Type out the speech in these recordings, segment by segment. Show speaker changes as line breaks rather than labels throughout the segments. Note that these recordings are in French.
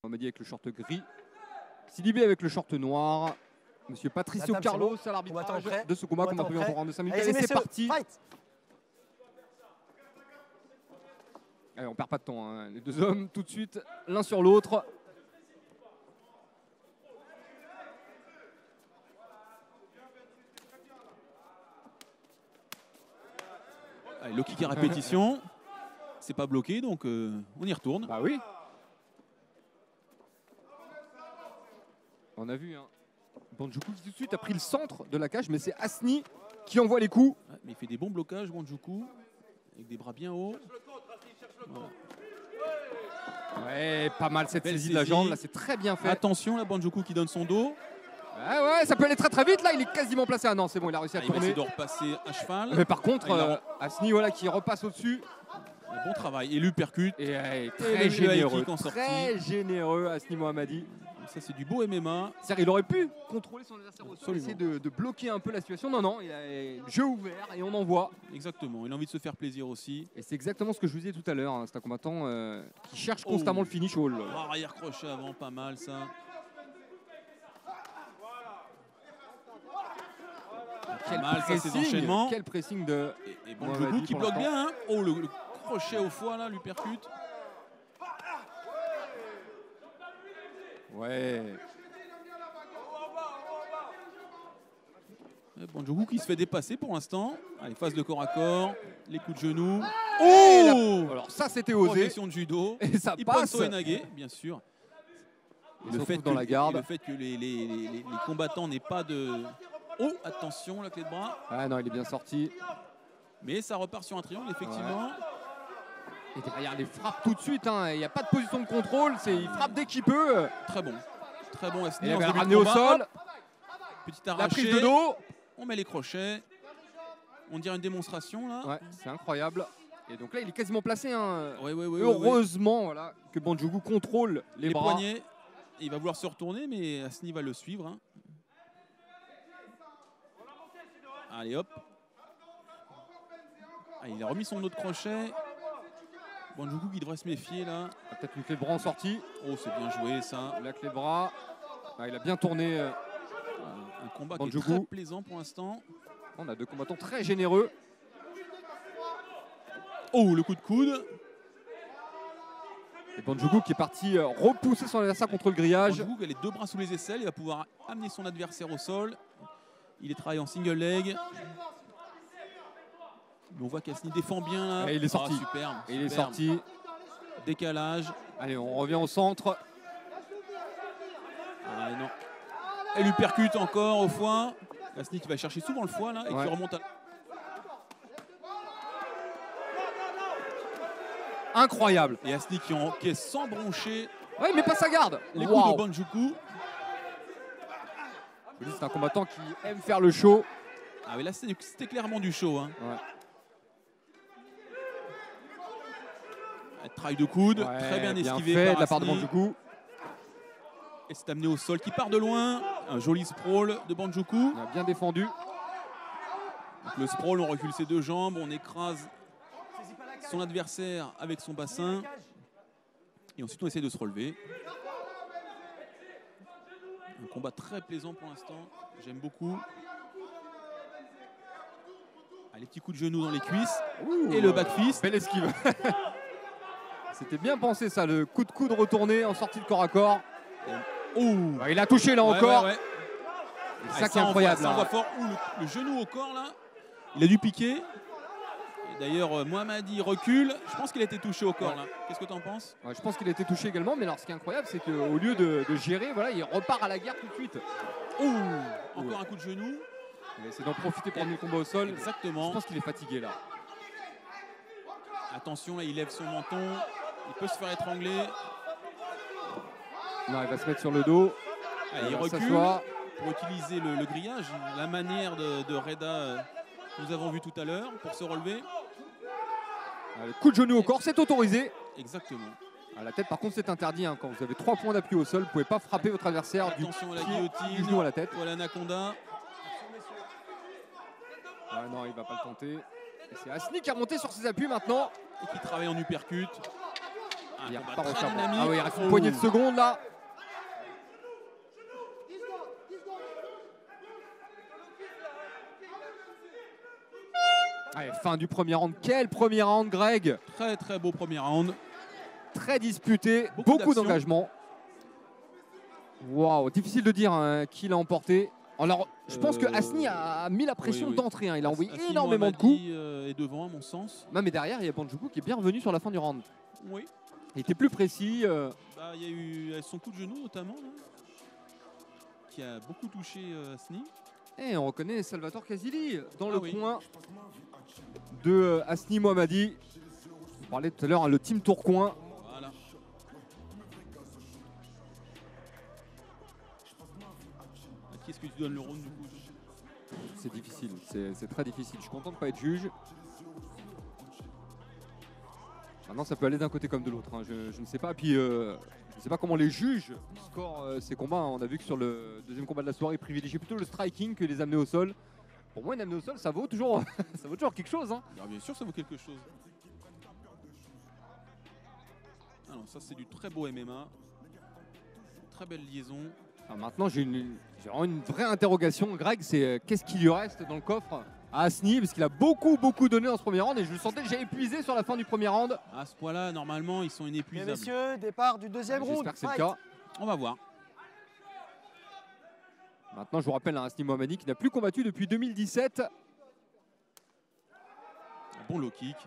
Mamadi avec le short gris. Sidibé avec le short noir. Monsieur Patricio Carlos à l'arbitrage de ce combat qu'on a prévu en programme de 5 minutes. Allez, c'est parti. Allez, on perd pas de temps, hein. Les deux hommes tout de suite, l'un sur l'autre.
Allez, le kick à répétition, c'est pas bloqué, donc on y retourne.
Bah oui. On a vu, hein. Bandjuku qui tout de suite a pris le centre de la cage, mais c'est Asni qui envoie les coups.
Ouais, mais il fait des bons blocages, Bandjuku, avec des bras bien hauts. Voilà.
Ouais, pas mal cette saisie de la jambe, là c'est très bien fait.
Attention, là, Bandjuku qui donne son dos.
Ouais, ça peut aller très très vite, là il est quasiment placé. Ah non, c'est bon, il a réussi à tourner.
Il va essayer de repasser à cheval.
Mais par contre, Asni voilà, qui repasse au-dessus.
Bon travail, et l'uppercut.
Et très généreux,
très
généreux Asni Mohammadi.
Ça c'est du beau MMA.
C'est-à-dire il aurait pu contrôler son adversaire au sol, essayer de bloquer un peu la situation. Non, non, il a le jeu ouvert et on envoie.
Exactement, il a envie de se faire plaisir aussi.
Et c'est exactement ce que je vous disais tout à l'heure. Hein. C'est un combattant qui cherche constamment le finish all.
Arrière crochet avant, pas mal ça.
Quel
mal, ça, ces enchaînements.
Quel pressing de.
Et Bandjuku qui bloque bien. Hein. Oh, le crochet au foie là, l'uppercut.
Ouais.
Bandjuku qui se fait dépasser pour l'instant. Allez, phase de corps à corps, les coups de genoux. Oh,
alors ça c'était osé.
Projection de judo.
Et ça
il
passe.
Enage, bien sûr.
Le fait dans la garde.
Le fait que les combattants n'aient pas de. Oh, attention, la clé de bras.
Ah non, il est bien sorti.
Mais ça repart sur un triangle, effectivement.
Ouais. Et derrière les frappes tout de suite, hein. Il n'y a pas de position de contrôle, il frappe dès qu'il peut.
Très bon Asni.
Il va ramener au sol.
Petit arraché.
La prise de dos.
On met les crochets. On dirait une démonstration là.
Ouais, c'est incroyable. Et donc là, il est quasiment placé. Hein.
Ouais,
heureusement voilà, que Bandjuku contrôle les bras.
Poignets. Il va vouloir se retourner, mais Asni va le suivre. Hein. Allez hop. Ah, il a remis son autre crochet. Bandjuku qui devrait se méfier là.
Peut-être une clé de bras en sortie.
Oh, c'est bien joué ça.
La clé de bras. Ah, il a bien tourné.
Un combat
Bandjuku.
qui est très plaisant pour l'instant.
On a deux combattants très généreux.
Oh, le coup de coude.
Et Bandjuku qui est parti repousser son adversaire contre le grillage.
Bandjuku qui a les deux bras sous les aisselles. Il va pouvoir amener son adversaire au sol. Il est travaillé en single leg. Mais on voit qu'Asni défend bien là.
Et il est sorti.
Superbe.
Et il est sorti.
Décalage.
Allez, on revient au centre.
Ah non. Elle lui percute encore au foie. Asni qui va chercher souvent le foie là et qui remonte à...
Incroyable.
Et Asni qui est sans broncher.
Ouais, mais pas sa garde.
Les coups de Bandjuku.
C'est un combattant qui aime faire le show.
Ah mais là c'était clairement du show. Hein.
Ouais.
Travail de coude, très bien esquivé
fait
par
de la part de Bandjuku.
Et c'est amené au sol qui part de loin. Un joli sprawl de Bandjuku.
Il a bien défendu.
Donc le sprawl, on recule ses deux jambes, on écrase son adversaire avec son bassin. Et ensuite on essaie de se relever. Un combat très plaisant pour l'instant. J'aime beaucoup. Ah, les petits coups de genoux dans les cuisses.
Ouh,
et le back fist.
Belle esquive. C'était bien pensé ça, le coup de coude retourné en sortie de corps à corps. Il a touché là encore. C'est ça qui est incroyable.
Ça envoie fort. Le genou au corps là. Il a dû piquer. D'ailleurs, Mohammadi recule. Je pense qu'il a été touché au corps là. Qu'est-ce que tu en penses?
Je pense qu'il a été touché également. Mais alors ce qui est incroyable, c'est qu'au lieu de gérer, voilà, il repart à la guerre tout de suite.
Encore un coup de genou.
Il essaie d'en profiter pour amener le combat au sol.
Exactement.
Je pense qu'il est fatigué là.
Attention, là, il lève son menton. Il peut se faire étrangler.
Non, il va se mettre sur le dos.
Allez, il recule pour utiliser le grillage, la manière de Reda que nous avons vu tout à l'heure pour se relever.
Le coup de genou au corps, c'est autorisé.
Exactement.
À la tête, par contre, c'est interdit. Hein. Quand vous avez 3 points d'appui au sol, vous ne pouvez pas frapper votre adversaire
Attention
du
à la
pied,
guillotine,
du genou à la tête.
ou à l'anaconda.
Non, il ne va pas le tenter. C'est Asni qui a remonté sur ses appuis maintenant.
Et qui travaille en uppercut.
Il
combat
repart au
très
charbon.
dynamique.
Ah oui, il reste une poignée de secondes là. Allez, fin du premier round. Quel premier round, Greg.
Très très beau premier round.
Très disputé,
Beaucoup
beaucoup
d'action.
d'engagement. Waouh, difficile de dire hein, qui l'a emporté. Alors, je pense que Hasni a mis la pression
oui.
d'entrée. Hein. Il a envoyé
Hasni
énormément de coups.
Mohammadi, est devant, à mon sens.
Non, mais derrière, il y a Bandjougou qui est bien revenu sur la fin du round.
Oui.
Il était plus précis.
Bah, il y a eu son coup de genou notamment, là, qui a beaucoup touché Hasni.
Et on reconnaît Salvatore Casilli dans
Ah
le
oui.
coin de Hasni Mohammadi. On parlait tout à l'heure, hein, le team Tourcoing.
Voilà. À qui est-ce que tu donnes le round du coup?
C'est difficile, c'est très difficile. Je suis content de ne pas être juge. Maintenant, ça peut aller d'un côté comme de l'autre. Hein. Je ne sais pas. Puis, je ne sais pas comment les juges scorent ces combats. Hein. On a vu que sur le deuxième combat de la soirée, ils privilégient plutôt le striking que les amener au sol. Pour moi, une amenée au sol, ça vaut toujours, ça vaut toujours quelque chose. Hein.
Alors, bien sûr, ça vaut quelque chose. Alors, ça, c'est du très beau MMA. Très belle liaison.
Alors maintenant, j'ai vraiment une vraie interrogation, Greg. C'est qu'est-ce qu'il lui reste dans le coffre à Hasni, parce qu'il a beaucoup donné dans ce premier round et je le sentais déjà épuisé sur la fin du premier round.
À ce point-là, normalement, ils sont
Mesdames,
inépuisables.
messieurs, départ du deuxième round.
J'espère que c'est le
Fight.
cas.
On va voir.
Maintenant, je vous rappelle, Hasni Mohammadi qui n'a plus combattu depuis 2017.
Un bon low kick.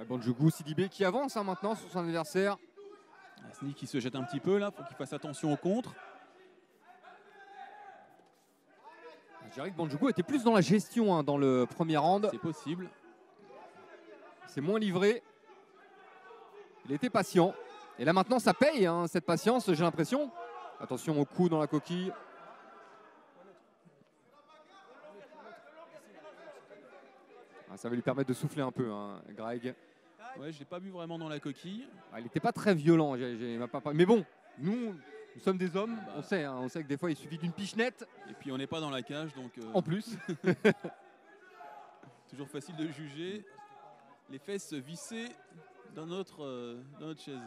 Bandjougou Sidibé qui avance hein, maintenant sur son adversaire.
Hasni qui se jette un petit peu là, faut qu'il fasse attention au contre.
Je dirais que Bandjougou était plus dans la gestion hein, dans le premier round.
C'est possible.
C'est moins livré. Il était patient. Et là maintenant, ça paye hein, cette patience, j'ai l'impression. Attention au coup dans la coquille. Ah, ça va lui permettre de souffler un peu, hein, Greg.
Ouais, je l'ai pas vu vraiment dans la coquille.
Ah, il n'était pas très violent. Mais bon, nous sommes des hommes. On sait que des fois, il suffit d'une pichenette.
Et puis on n'est pas dans la cage, donc
En plus.
toujours facile de juger. Les fesses vissées dans notre chaise.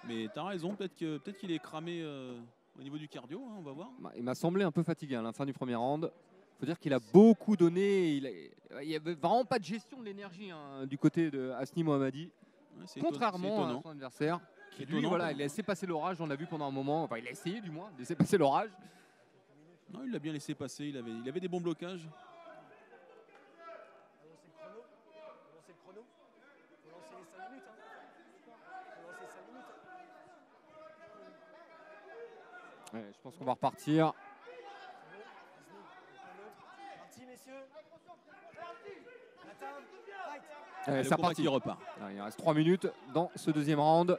Mais t'as raison, peut-être qu'il est cramé au niveau du cardio, hein, on va voir.
Il m'a semblé un peu fatigué à la fin du premier round. Il faut dire qu'il a beaucoup donné. Il n'y avait vraiment pas de gestion de l'énergie hein, du côté de Hasni Mohammadi.
Ouais, c'est
Contrairement à
étonnant.
son adversaire.
C'est
Lui,
étonnant.
voilà, il a laissé passer l'orage, on l'a vu pendant un moment. Enfin, il a essayé du moins de laisser passer l'orage.
Non, il l'a bien laissé passer, il avait des bons blocages.
Lancer le chrono. Faut lancer les 5 minutes. Faut lancer 5 minutes.
Ouais, je pense qu'on va repartir.
Parti, messieurs. Matin, fight.
Allez,
Le
c'est
combat
reparti.
qui repart.
Ah, il reste 3 minutes dans ce deuxième round.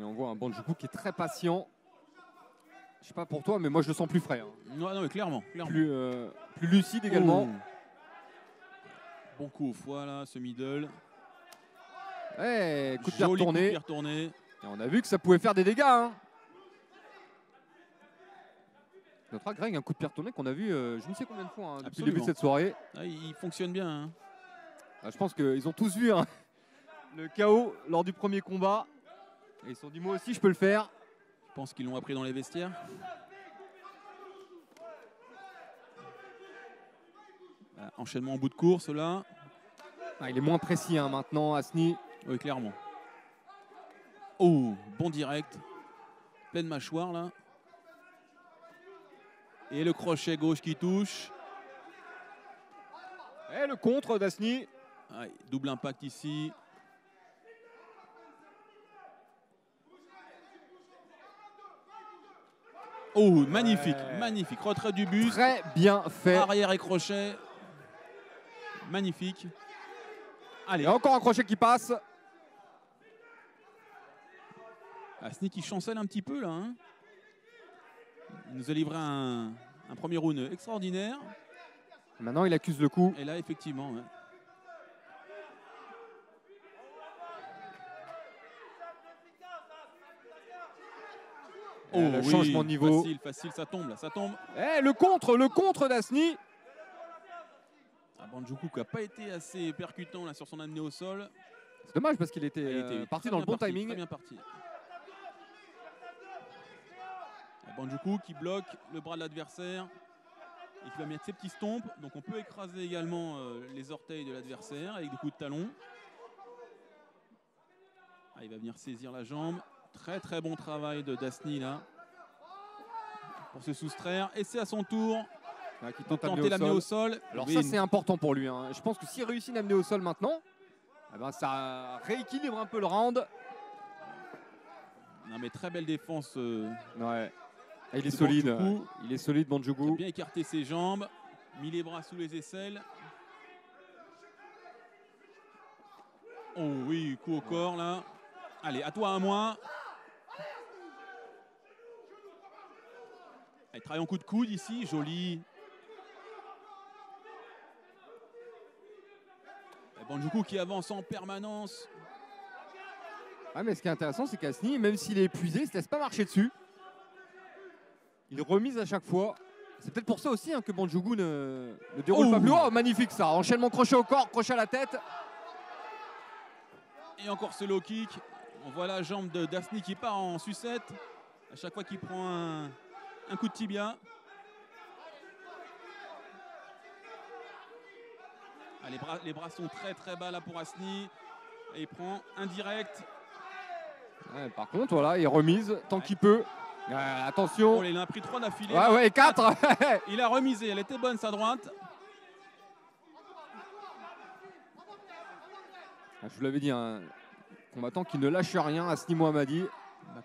Et on voit un Bandjougou qui est très patient. Je sais pas pour toi, mais moi je le sens plus frais. Hein.
Non, mais clairement.
Plus lucide également.
Oh. Bon coup au foie là, ce middle.
Ouais, coup de pied
Joli coup de
retourné.
pied retourné.
Et on a vu que ça pouvait faire des dégâts. Hein. Notre Greg, un coup de pied retourné qu'on a vu je ne sais combien de fois hein, depuis le début de
Absolument.
cette soirée.
Ah, il fonctionne bien. Hein.
Ah, je pense qu'ils ont tous vu hein, le KO lors du premier combat. Et ils se sont dit, moi aussi, je peux le faire.
Je pense qu'ils l'ont appris dans les vestiaires. Voilà, enchaînement en bout de course là.
Ah, il est moins précis hein, maintenant, Hasni.
Oui, clairement. Oh, bon direct. Pleine mâchoire là. Et le crochet gauche qui touche.
Et le contre d'Hasni.
Ouais, double impact ici. Oh, magnifique, magnifique. Retrait du buste.
Très bien fait.
Arrière et crochet. Magnifique. Allez,
Et encore un crochet qui passe.
Hasni qui chancelle un petit peu là. Hein. Il nous a livré un premier round extraordinaire.
Maintenant, il accuse le coup.
Et là, effectivement, ouais.
Le changement de niveau.
Facile, ça tombe, là, ça tombe.
Le contre d'Asni.
Bandjoukou qui n'a pas été assez percutant là, sur son amené au sol.
C'est dommage parce qu'il était parti dans le bon timing.
Très bien parti. Bandjoukou qui bloque le bras de l'adversaire et qui va mettre ses petits stompes. Donc on peut écraser également les orteils de l'adversaire avec des coups de talon. Il va venir saisir la jambe. Très très bon travail de Dasni là pour se soustraire. Et c'est à son tour
Qui
de tenter l'amener au sol.
Alors ça c'est important pour lui. Hein. Je pense que s'il réussit d'amener au sol maintenant, ça rééquilibre un peu le round.
Non mais très belle défense.
Ouais. Il est solide. Il est solide, Bandjoukou.
Il a bien écarté ses jambes, mis les bras sous les aisselles. Oh oui, coup au corps là. Allez, à toi, à moi. Il travaille en coup de coude ici, joli. Bandjoukou qui avance en permanence.
Mais ce qui est intéressant, c'est qu'Asni, même s'il est épuisé, il ne se laisse pas marcher dessus. Il remise à chaque fois. C'est peut-être pour ça aussi que Bandjoukou ne déroule pas plus haut. Oh, magnifique ça. Enchaînement crochet au corps, crochet à la tête.
Et encore ce low kick. On voit la jambe de Dasni qui part en sucette. À chaque fois qu'il prend un coup de tibia. Les bras sont très très bas là pour Asni. Et il prend un direct.
Par contre, voilà, il remise tant qu'il peut. Attention.
Il en a pris 3 d'affilée.
Ouais, 4.
Il a remisé. Elle était bonne sa droite.
Je vous l'avais dit, un combattant qui ne lâche rien, Asni Mohammadi.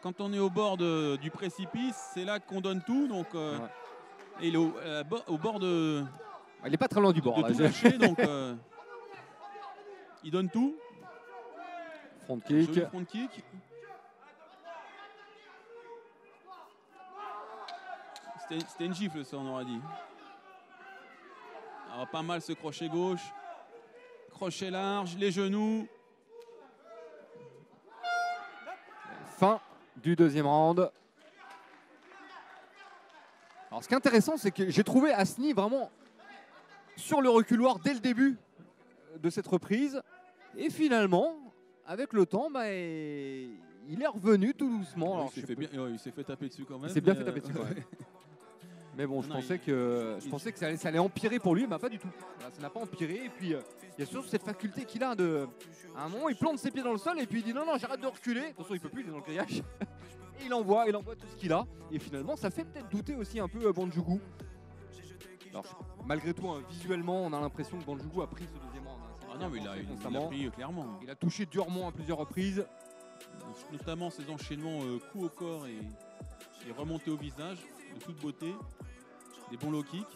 Quand on est au bord du précipice, c'est là qu'on donne tout. Donc, et il est au bord de.
Il n'est pas très loin du bord.
De tout lâcher, donc il donne tout.
Front kick.
Front kick. C'était une gifle, ça, on aurait dit. Alors, pas mal ce crochet gauche. Crochet large, les genoux.
Fin du deuxième round. Alors, ce qui est intéressant, c'est que j'ai trouvé Asni vraiment sur le reculoir dès le début de cette reprise. Et finalement, avec le temps, il est revenu tout doucement. Alors,
il s'est fait taper dessus quand même.
Il s'est bien fait taper dessus quand même. Mais bon, je pensais que ça allait empirer pour lui, mais pas du tout. Voilà, ça n'a pas empiré. Et puis, il y a surtout cette faculté qu'il a de. À un moment, il plante ses pieds dans le sol et puis il dit non, j'arrête de reculer. Attention, il peut plus, il est dans le grillage. Et il envoie tout ce qu'il a. Et finalement, ça fait peut-être douter aussi un peu Bandjoukou. Alors, malgré tout, visuellement, on a l'impression que Bandjoukou a pris ce deuxième round.
Non, mais il a pris clairement.
Il a touché durement à plusieurs reprises.
Notamment ses enchaînements coup au corps et remontés au visage, de toute beauté. Des bons low kicks.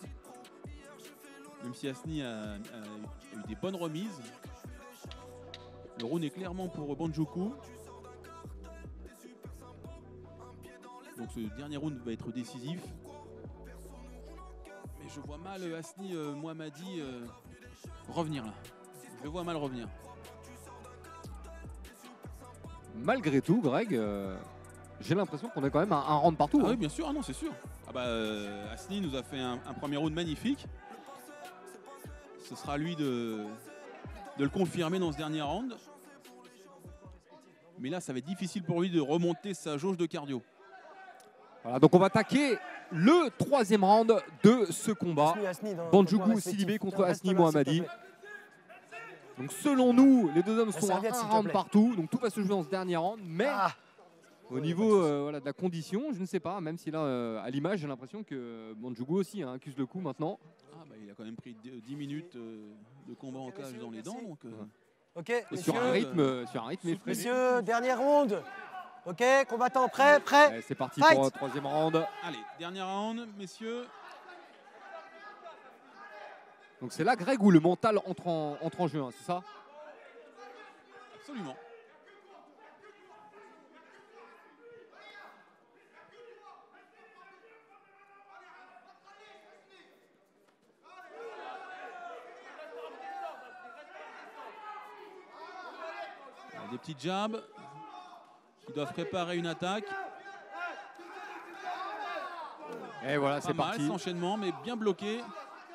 Même si Asni a eu des bonnes remises. Le round est clairement pour Bandjoukou. Donc ce dernier round va être décisif. Mais je vois mal Asni Mohammadi revenir là. Je le vois mal revenir.
Malgré tout, Greg, j'ai l'impression qu'on est quand même un round partout.
Oui, bien sûr, non, c'est sûr. Asni nous a fait un premier round magnifique. Ce sera à lui de le confirmer dans ce dernier round. Mais là, ça va être difficile pour lui de remonter sa jauge de cardio.
Voilà, donc on va attaquer le troisième round de ce combat. Bandjoukou Sidibé contre Asni Mohammadi. Donc selon nous, les deux hommes sont à un round partout. Donc tout va se jouer dans ce dernier round. Mais au niveau de la condition, je ne sais pas. Même si là, à l'image, j'ai l'impression que Bandjoukou aussi accuse le coup maintenant.
Il a quand même pris 10 minutes de combat en cage dans les dents. Donc,
Ok,
et sur un rythme effréné.
Messieurs, dernier round. Ok, combattant prêt.
C'est parti pour le troisième round.
Allez, dernier round, messieurs.
Donc c'est là, Greg, où le mental entre en jeu, c'est ça?
Absolument. Des petits jabs qui doivent préparer une attaque.
Et voilà,
Pas
c'est
mal
parti.
cet enchaînement, mais bien bloqué.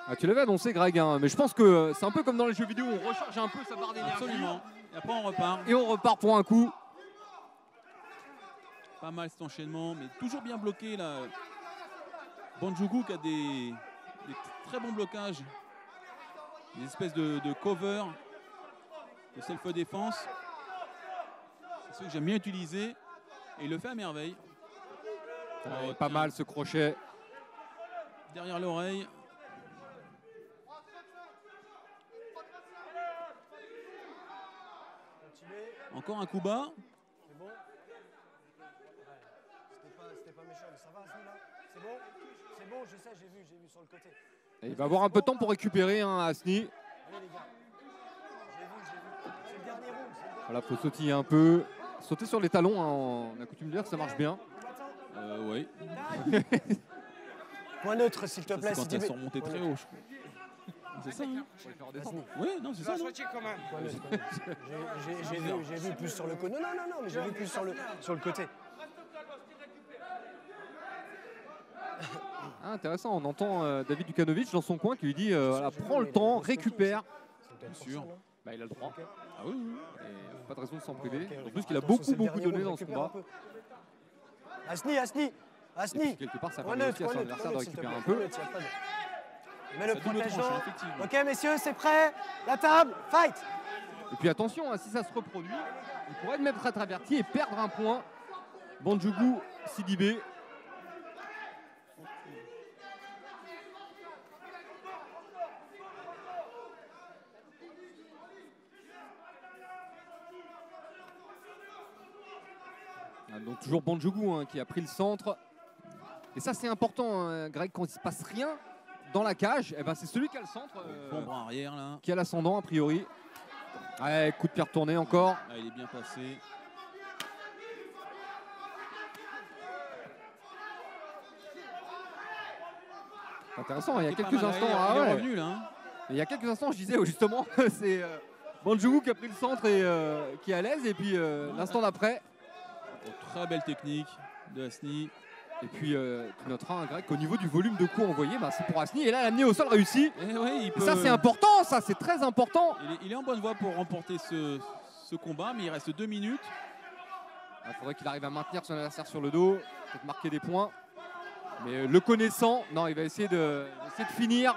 Ah, tu l'avais annoncé, Greg, hein, mais je pense que c'est un peu comme dans les jeux vidéo, on recharge un peu sa barre d'énergie.
Absolument. Et après, on repart.
Et on repart pour un coup.
Pas mal cet enchaînement, mais toujours bien bloqué là. Banjougou qui a des très bons blocages. Des espèces de cover, de self-défense. C'est ce que j'aime bien utiliser. Et il le fait à merveille.
Ouais, pas mal ce crochet.
Derrière l'oreille.
Continuez.
Encore un coup bas.
C'est bon. Ouais. C'était pas méchant, mais ça va, Asni, là. C'est bon. C'est bon, je sais, j'ai vu sur le côté.
Et il va avoir un peu de temps pour récupérer, hein, Asni.
Allez, les gars. J'ai vu. C'est le dernier round. C'est le dernier.
Voilà, faut sautiller un peu. Sauter sur les talons, hein, on a coutume de dire que ça marche bien.
Oui.
Point neutre, s'il te
Ça,
plaît.
c'est quand
Sidibé.
elles sont remontées très haut, je crois. C'est ça, hein?
Asni.
Oui, non, c'est ça. non
Point neutre. J'ai vu plus sur le côté. Non, mais j'ai vu plus sur le côté.
Ah, intéressant, on entend David Dukanovic dans son coin qui lui dit voilà, prends le temps, récupère.
Bien
sûr.
Bah, il a le droit.
Ah oui, oui.
Et pas de raison de s'en priver.
Ok,
En plus qu'il a
attention,
beaucoup,
c'est le
beaucoup
dernier
donné
round,
dans ce
récupère un
combat.
peu. Asni.
Et puis quelque part, ça permet aussi à son adversaire de récupérer un peu.
Mets le
Ça double
protège.
tranchant, effectivement.
Ok, messieurs, c'est prêt. La table, fight.
Et puis attention, hein, si ça se reproduit, il pourrait même être averti et perdre un point. Banjougou, Sidibé. Ah, donc toujours Banjougou hein, qui a pris le centre. Et ça c'est important, hein, Greg, quand il ne se passe rien dans la cage, eh ben, c'est celui qui a le centre
Bon bras arrière là.
qui a l'ascendant a priori. Ouais, coup de pied retourné encore.
Ah, il est bien passé.
Intéressant, il y a
C'est pas
quelques
mal,
instants.
il est
Ah ouais.
revenu là. Hein.
Il y a quelques instants, je disais justement, c'est Banjougou qui a pris le centre et qui est à l'aise. Et puis l'instant d'après,
Très belle technique de Asni.
et puis tu noteras un Grec qu'au niveau du volume de coups envoyé, bah, c'est pour Asni. Et là, l'amener au sol réussi.
Et ouais, il
Et
peut...
ça, c'est important, ça, c'est très important.
Il est en bonne voie pour remporter ce combat, mais il reste 2 minutes.
Il faudrait qu'il arrive à maintenir son adversaire sur le dos, peut-être marquer des points. Mais le connaissant, non, il va essayer de finir.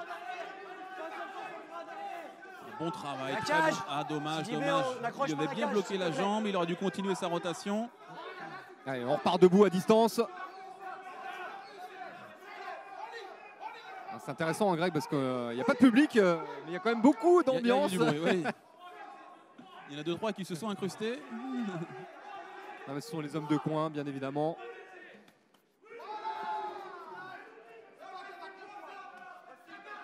Bon travail.
La
très
cage.
bon. Ah, dommage,
Sidibé,
dommage.
on n'accroche
Il
pas
avait
la
bien
cage,
bloqué
s'il te
la
plaît.
jambe, il aurait dû continuer sa rotation.
Allez, on repart debout à distance. Ah, c'est intéressant, hein, Greg, parce qu'il n'y a pas de public, mais il y a quand même beaucoup
Il y a
d'ambiance.
du bruit, oui. Il y en a 2-3 qui se sont incrustés.
Ah, mais ce sont les hommes de coin, bien évidemment.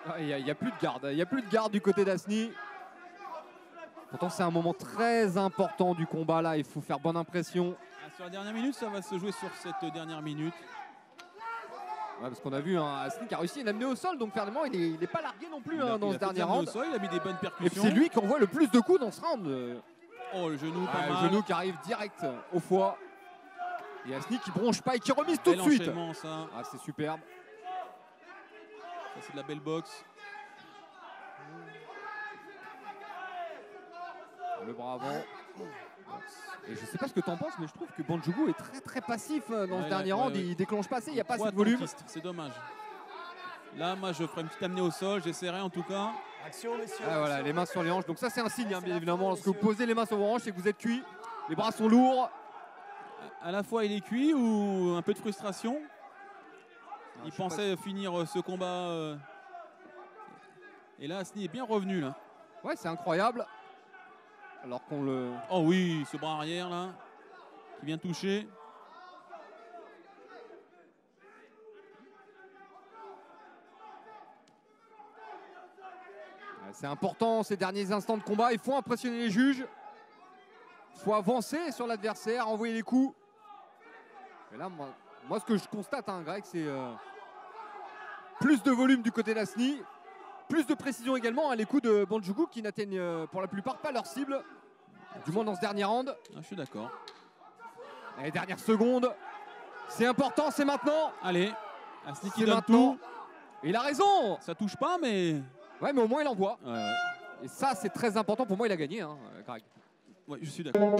Ah, il n'y a plus de garde. Il n'y a plus de garde du côté d'Asni. Pourtant, c'est un moment très important du combat. Là, il faut faire bonne impression.
Ah, sur la dernière minute, ça va se jouer sur cette dernière minute.
Ouais, parce qu'on a vu hein, Asni qui a réussi à l'amener au sol. Donc, finalement, il n'est pas largué non plus
Il a-
hein, dans
il
ce
a fait
dernier
des amener
round.
au sol, il a mis des bonnes
Et puis,
percussions.
c'est lui qui envoie le plus de coups dans ce round.
Oh, le genou, pas
Le
mal.
genou qui arrive direct au foie. Et Asni qui bronche pas et qui remise tout
Bel
de suite.
enchaînement, ça.
Ah, c'est superbe.
Ça, c'est de la belle boxe.
Le bras avant. Et je sais pas ce que tu en penses, mais je trouve que Banjougou est très très passif dans ce
Ouais,
dernier
ouais,
round.
ouais.
Il déclenche pas assez, il n'y a pas assez
Trop
de volume.
attentiste, c'est dommage. Là, moi, je ferai une petite amenée au sol. J'essaierai en tout cas.
Action, messieurs.
Ah, voilà,
action.
les mains sur les hanches. Donc ça c'est un signe, hein,
C'est
bien
la
évidemment.
fin,
Lorsque vous
messieurs.
posez les mains sur vos hanches, c'est que vous êtes cuit. Les bras sont lourds.
À la fois, il est cuit ou un peu de frustration.
je
Il
sais
pensait finir ce combat. Et là, Asni est bien revenu là.
Ouais, c'est incroyable. Alors qu'on le.
Oh oui, ce bras arrière là, qui vient toucher.
C'est important ces derniers instants de combat. Il faut impressionner les juges. Il faut avancer sur l'adversaire, envoyer les coups. Et là, moi ce que je constate, hein, Greg, c'est plus de volume du côté d'Asni. Plus de précision également, hein, les coups de Banjougou qui n'atteignent pour la plupart pas leur cible. Du moins dans ce dernier round.
Ah, je suis d'accord.
Les dernières secondes. C'est important, c'est maintenant.
Allez, Asni qui
C'est
donne
maintenant.
tout.
Il a raison.
Ça touche pas, mais.
Ouais, mais au moins il envoie.
Ouais, ouais.
Et ça, c'est très important. Pour moi, il a gagné, hein, Greg.
Ouais, je suis d'accord.